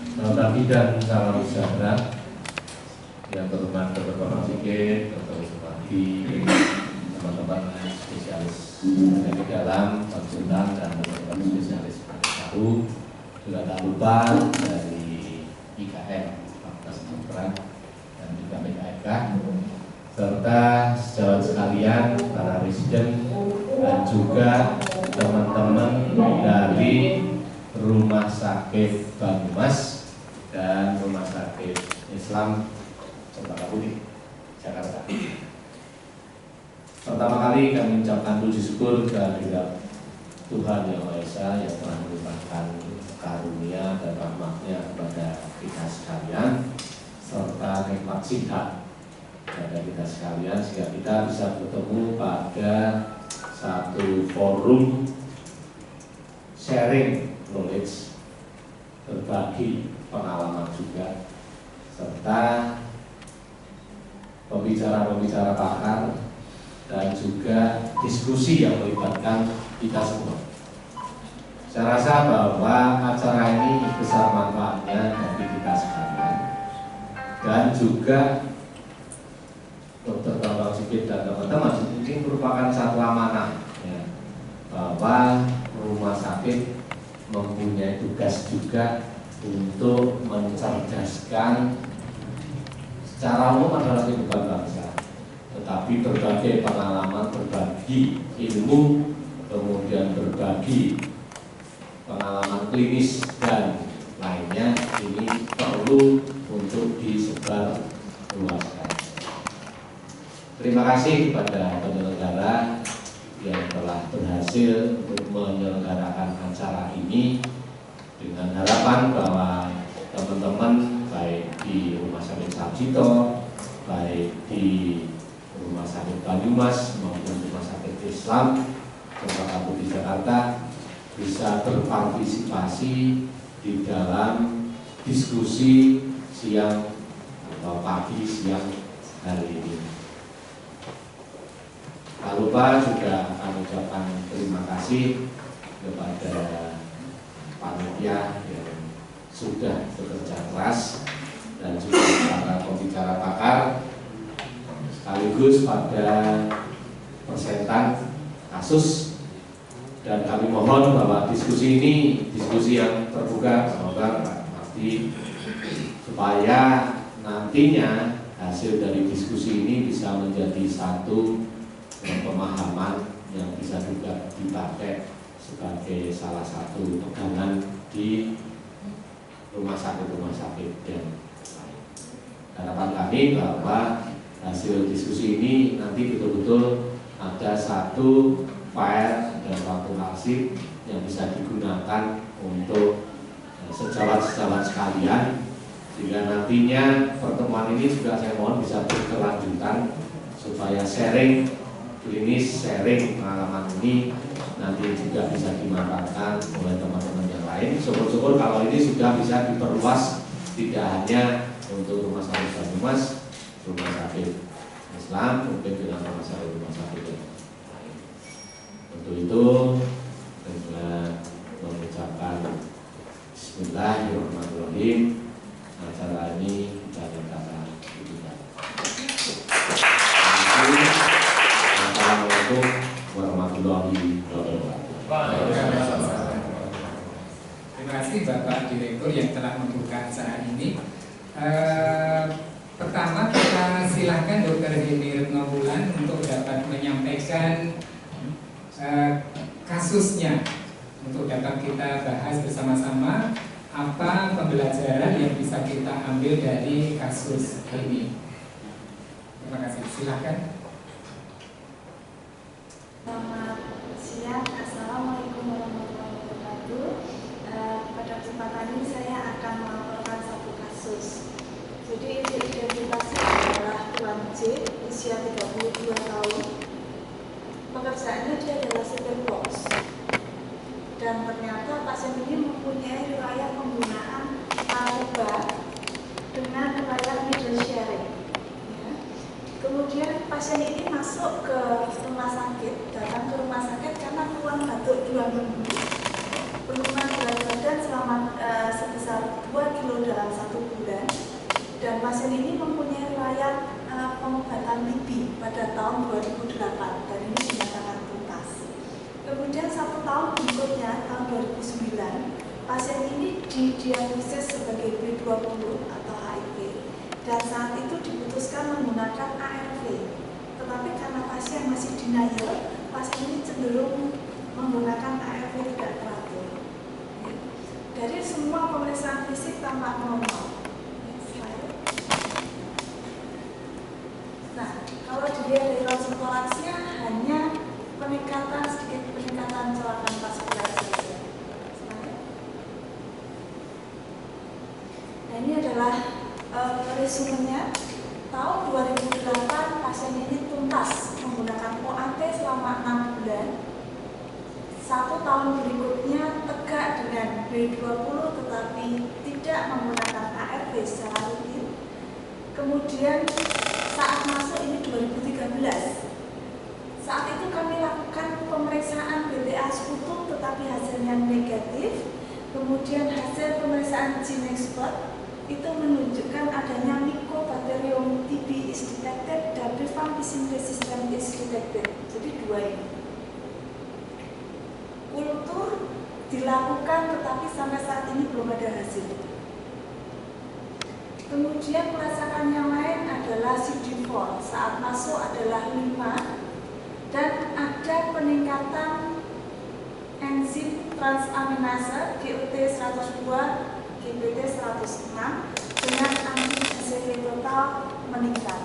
Selamat pagi dan salam sejahtera. Yang terhormat Dr. Bambang Sigit, Dr. Supardi, teman-teman spesialis penyakit dalam, konsultan dan teman-teman spesialis tahu, juga tak lupa dari IKM, Fakultas Kedokteran dan juga PKFK, serta sejawat sekalian, para residen dan juga teman-teman dari Rumah Sakit Banyumas dan Rumah Sakit Islam Cempaka Putih, Jakarta. Pertama kali kami mengucapkan puji syukur kehadirat Tuhan Yang Maha Esa yang telah melimpahkan karunia dan rahmat-Nya kepada kita sekalian, serta nikmat sihat kepada kita sekalian, sehingga kita bisa bertemu pada satu forum sharing knowledge, berbagi pengalaman juga, serta pembicara-pembicara pakar dan juga diskusi yang melibatkan kita semua. Saya rasa bahwa acara ini besar manfaatnya bagi kita sekalian, dan juga Dr. Bambang Sigit dan teman-teman ini merupakan satu amanah ya, bahwa rumah sakit mempunyai tugas juga untuk mencerdaskan, secara umum adalah kehidupan bangsa, tetapi berbagai pengalaman, berbagi ilmu, kemudian berbagi pengalaman klinis dan lainnya, ini perlu untuk disebar luaskan. Terima kasih kepada penyelenggara yang telah berhasil untuk menyelenggarakan acara ini, dengan harapan bahwa teman-teman baik di Rumah Sakit Sarjito, baik di Rumah Sakit Banyumas maupun Rumah Sakit Islam Cempaka Putih Jakarta bisa berpartisipasi di dalam diskusi siang atau pagi siang hari ini. Tak lupa juga kami ucapkan terima kasih kepada panitia yang sudah bekerja keras dan juga para pembicara pakar, sekaligus pada persentan kasus, dan kami mohon bahwa diskusi ini diskusi yang terbuka, semoga pasti, supaya nantinya hasil dari diskusi ini bisa menjadi satu pemahaman yang bisa juga dipakai sebagai salah satu pegangan di rumah sakit yang lain. Harapan kami bahwa hasil diskusi ini nanti betul-betul ada satu file dan waktu arsip yang bisa digunakan untuk sejawat-sejawat sekalian, sehingga nantinya pertemuan ini juga saya mohon bisa berkelanjutan, supaya sharing klinis, sharing pengalaman ini nanti juga bisa dimanfaatkan oleh teman-teman yang lain. Syukur-syukur kalau ini sudah bisa diperluas, tidak hanya untuk Rumah Sakit Banyumas, Rumah Sakit Islam, mungkin dengan rumah sakit yang lain. Untuk itu dengan mengucapkan Bismillahirrahmanirrahim, acara ini kita nyatakan ditutup. Assalamualaikum warahmatullahi wabarakatuh. Terima kasih Bapak Direktur yang telah membuka acara ini. Pertama kita silahkan Dr. Heni Retnowulan untuk dapat menyampaikan kasusnya, untuk dapat kita bahas bersama-sama apa pembelajaran yang bisa kita ambil dari kasus ini. Terima kasih. Silahkan. Selamat siang, Assalamualaikum warahmatullahi wabarakatuh. Pada kesempatan ini saya akan melaporkan satu kasus. Jadi identitasnya adalah Tuan J, usia 32 tahun. Pekerjaannya dia adalah supir box. Dan ternyata pasien ini mempunyai riwayat penggunaan narkoba dengan riwayat middle sharing. Kemudian pasien ini masuk ke rumah sakit, datang ke rumah sakit karena keluhan batuk 2 minggu, penurunan berat badan selama sebesar 2,5 kg. pasien ini mempunyai riwayat pengobatan TB pada tahun 2008 dan ini dinyatakan tuntas. Kemudian 1 tahun berikutnya, tahun 2009, pasien ini didiagnosis sebagai B20 atau HIV dan saat itu diputuskan menggunakan ARV. Tetapi karena pasien masih denial, pasien ini cenderung menggunakan ARV tidak teratur. Dari semua pemeriksaan fisik tampak normal. Nah, kalau dilihat dari konsentrasinya hanya sedikit peningkatan celakan vaskular saja. Nah, ini adalah resumenya. Tahun 2008 pasien ini tuntas menggunakan OAT selama 6 bulan. 1 tahun berikutnya tegak dengan B20 tetapi tidak menggunakan ARV secara rutin. Kemudian saat masuk ini 2013. Saat itu kami lakukan pemeriksaan BTA sekutum tetapi hasilnya negatif. Kemudian hasil pemeriksaan GeneXpert itu menunjukkan adanya Mycobacterium TB is detected dan rifampicin resistant is detected. Jadi 2 ini. Kultur dilakukan tetapi sampai saat ini belum ada hasil. Kemudian pelacakan yang lain adalah CD4 saat masuk adalah 5 dan ada peningkatan enzim transaminase GOT 102 GPT 106 dengan anti-HCV total meningkat.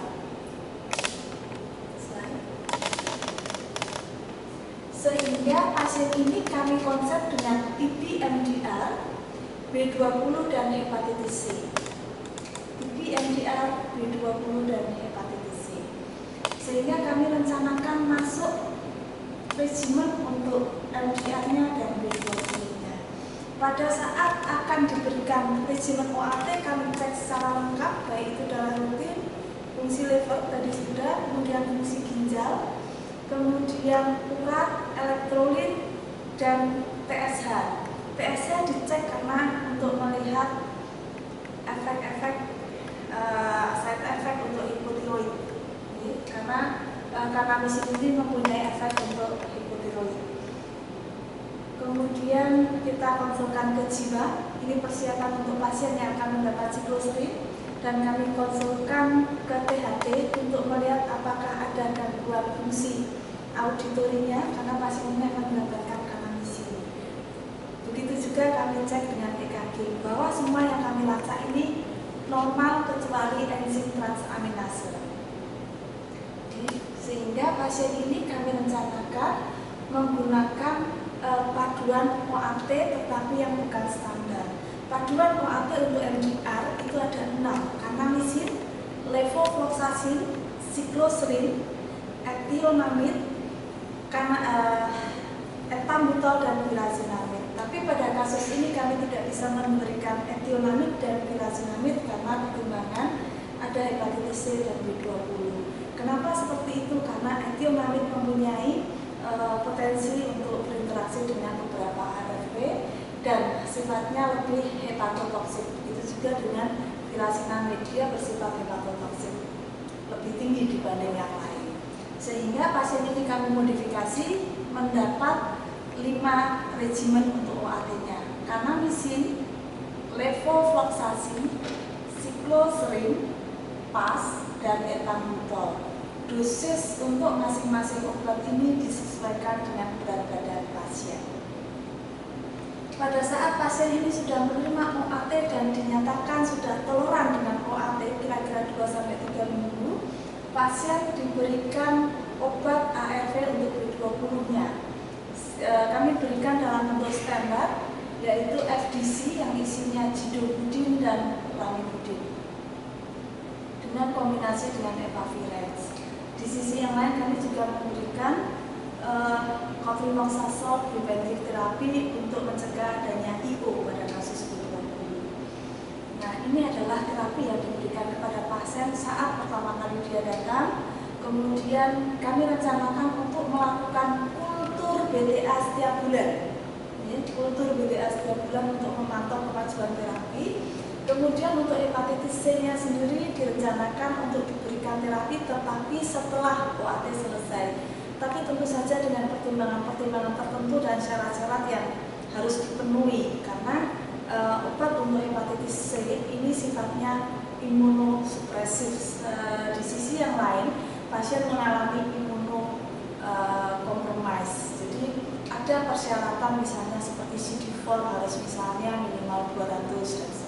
Sehingga pasien ini kami konsep dengan TB MDR, B20 dan hepatitis C. TB MDR, B20 dan hepatitis C. Sehingga kami rencanakan masuk regimen untuk MDR-nya dan B20-nya. Pada saat akan diberikan regimen OAT, kami cek secara lengkap, baik itu darah rutin, fungsi liver tadi sudah, kemudian fungsi ginjal, kemudian urat, elektrolit, dan TSH. TSH dicek karena untuk melihat efek-efek side effect untuk hipotiroid, karena mesin ini mempunyai efek untuk hipotiroid. Kemudian kita konsulkan ke jiwa, ini persiapan untuk pasien yang akan mendapat sikloserin, dan kami konsulkan ke THT untuk melihat apakah ada gangguan fungsi auditorinya karena pasien ini akan mendapatkan kanamnesia. Begitu juga kami cek dengan EKG bahwa semua yang kami lacak ini normal kecuali enzim transaminase. Sehingga pasien ini kami rencanakan menggunakan paduan OAT tetapi yang bukan standar. Paduan OAT untuk MDR itu ada 6, kanamnesin, levofloxacin, sikloserin, ethionamid, etambutol dan pirazinamid. Tapi pada kasus ini kami tidak bisa memberikan ethionamid dan pirazinamid karena pertimbangan ada hepatitis C dan B20. Kenapa seperti itu? Karena ethionamid mempunyai potensi untuk berinteraksi dengan beberapa ARV dan sifatnya lebih hepatotoksik. Begitu juga dengan pirazinamid, dia bersifat hepatotoksik lebih tinggi dibanding yang lain. Sehingga pasien ini kami modifikasi mendapat 5 regimen untuk OAT-nya. Kanamnesin, levofloxacin, sikloserin, PAS, dan etambutol. Dosis untuk masing-masing obat ini disesuaikan dengan berat badan pasien. Pada saat pasien ini sudah menerima OAT dan dinyatakan sudah toleran dengan OAT kira-kira 2-3 minggu, pasien diberikan obat ARV untuk B20-nya. Kami berikan dalam bentuk standar, yaitu FDC yang isinya zidovudin dan ranitidin dengan kombinasi dengan efavirenz. Di sisi yang lain kami juga memberikan cofimoxazole preventive terapi untuk mencegah adanya IO pada kasus B20. Nah, ini adalah terapi yang diberikan kepada pasien saat pertama kali dia datang. Kemudian kami rencanakan untuk melakukan kultur BTA setiap bulan. Kultur BTA setiap bulan untuk memantau kemajuan terapi. Kemudian untuk hepatitis C-nya sendiri direncanakan untuk diberikan terapi tetapi setelah OAT selesai. Tapi tentu saja dengan pertimbangan-pertimbangan tertentu dan syarat-syarat yang harus dipenuhi karena obat untuk hepatitis C ini sifatnya imunosupresif. Di sisi yang lain, pasien mengalami imunokompromis. Jadi ada persyaratan misalnya seperti CD4 harus misalnya minimal 200 dan sebagainya.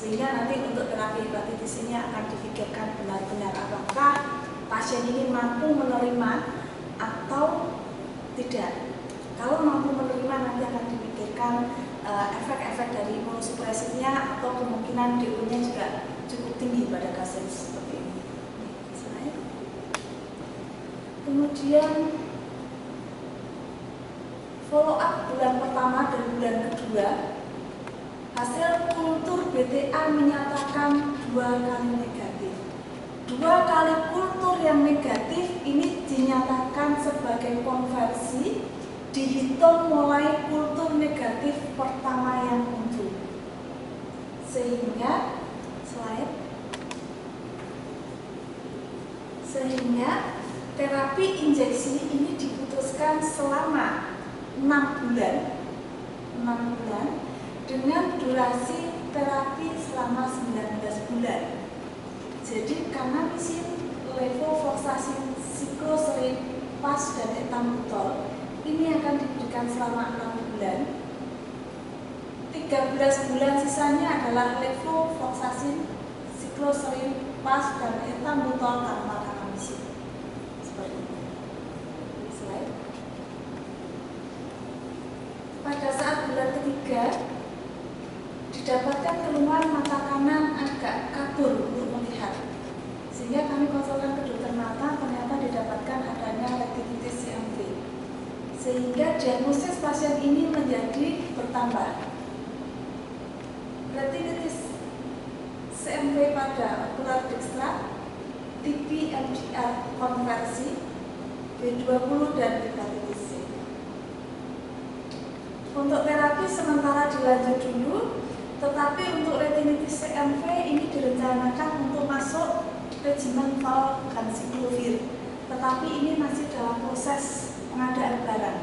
Sehingga nanti untuk terapi hepatitis ini akan difikirkan benar-benar apakah pasien ini mampu menerima atau tidak. Kalau mampu menerima nanti akan dipikirkan efek-efek dari imunosupresifnya atau kemungkinan DO-nya juga cukup tinggi pada kasus seperti ini. Kemudian follow up bulan pertama dan bulan kedua, hasil kultur BTA menyatakan 2 kali negatif. 2 kali kultur yang negatif ini dinyatakan sebagai konversi, dihitung mulai kultur negatif pertama yang muncul. Sehingga terapi injeksi ini diputuskan selama 6 bulan dengan durasi terapi selama 19 bulan. Jadi kanamisin, levofloxacin, sikloserin, pas dan etambutol ini akan diberikan selama 6 bulan. 13 bulan sisanya adalah levofloxacin, sikloserin, pas dan etambutol tanpa kanamisin. Seperti itu. Slide. Pada saat bulan ketiga didapatkan keluhan mata kanan agak kabur untuk melihat, sehingga kami konsultan ke dokter mata, ternyata didapatkan adanya retinitis CMV, sehingga diagnosis pasien ini menjadi bertambah. Retinitis CMV pada okular dextra, TP MDR konversi, B20 dan hepatitis C. Untuk terapi sementara dilanjut dulu, tetapi untuk retinitis CMV ini direncanakan untuk masuk regimen valganciclovir, tetapi ini masih dalam proses pengadaan barang.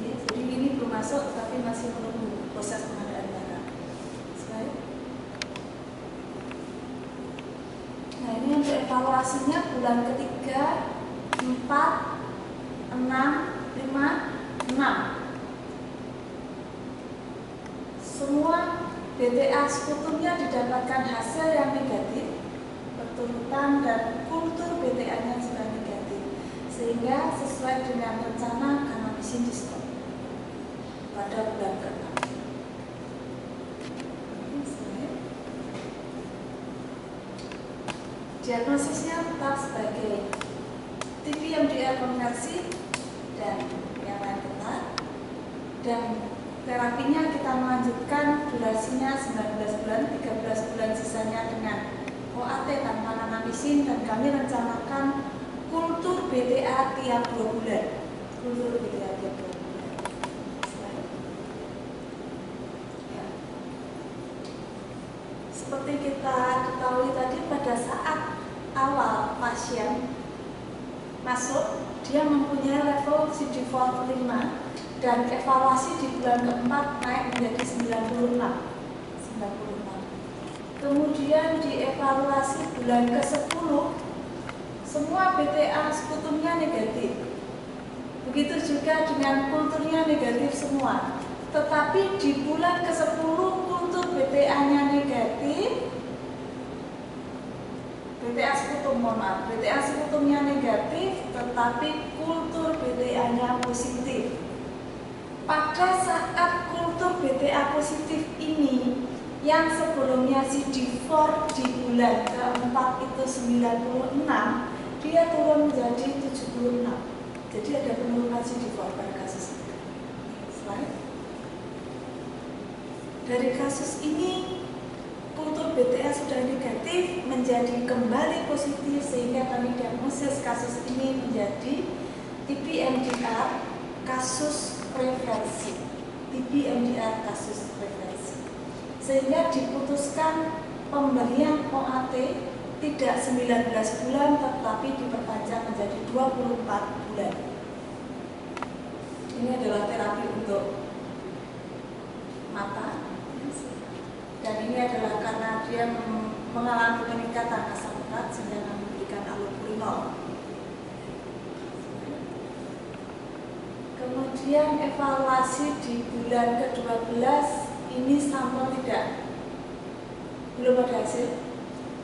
Jadi ini belum masuk, tetapi masih menunggu proses pengadaan barang. Nah, ini untuk evaluasinya bulan ketiga, 4, 6, 5, 6. Semua BTA sekutumnya didapatkan hasil yang negatif, berturutan dan kultur BTA-nya sudah negatif, sehingga sesuai dengan rencana kanamisin di stop pada bulan ke-6. Diagnosisnya tetap sebagai TP MDR konversi dan yang lain ketat, dan terapinya kita melanjutkan durasinya 19 bulan, 13 bulan sisanya dengan OAT tanpa kanamisin, dan kami rencanakan kultur BTA tiap 2 bulan. Kultur BTA tiap 2 bulan. Ya. Seperti kita ketahui tadi, pada saat awal pasien masuk, dia mempunyai level CD4 5 dan evaluasi di bulan keempat naik menjadi 96. Kemudian di evaluasi bulan ke-10 semua BTA sekutumnya negatif. Begitu juga dengan kulturnya negatif semua. Tetapi di bulan ke-10 kultur BTA-nya negatif, BTA sekutumnya negatif, tetapi kultur BTA-nya positif. Pada saat kultur BTA positif ini, yang sebelumnya CD4 di bulan keempat itu 96, dia turun menjadi 76. Jadi ada penurunan CD4 pada kasus ini. Slide. Dari kasus ini, kultur BTA sudah negatif menjadi kembali positif, sehingga kami diagnosis kasus ini menjadi TP MDR kasus reversi. TP MDR kasus reversi. sehingga diputuskan pemberian OAT tidak 19 bulan tetapi diperpanjang menjadi 24 bulan. Ini adalah terapi untuk mata, dan ini adalah karena dia mengalami peningkatan asam urat sehingga memberikan allopurinol. Kemudian evaluasi di bulan ke-12 ini sampel belum ada hasil.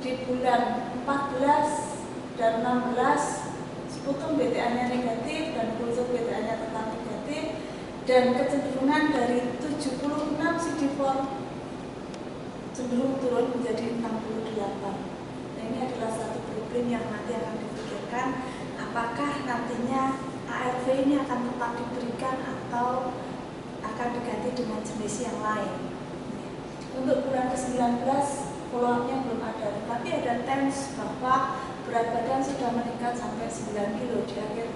Di bulan 14 dan 16 sputum BTA-nya negatif dan kultur BTA-nya tetap negatif, dan kecenderungan dari 76 CD4 cenderung turun menjadi 68. Nah, ini adalah satu problem yang nanti akan dipikirkan, apakah nantinya ARV ini akan tetap diberikan atau akan diganti dengan jenis yang lain. Untuk bulan ke-19 follow-up-nya belum ada, tetapi ada tens bahwa berat badan sudah meningkat sampai 9 kg di akhir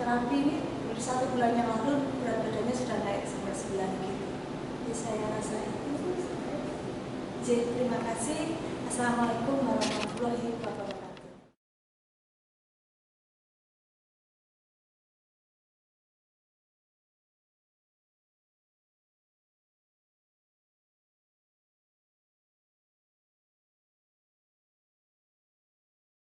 terapi ini. Di 1 bulan yang lalu berat badannya sudah naik sampai 9 kg. Jadi saya rasa itu. Terima kasih. Assalamualaikum warahmatullahi wabarakatuh.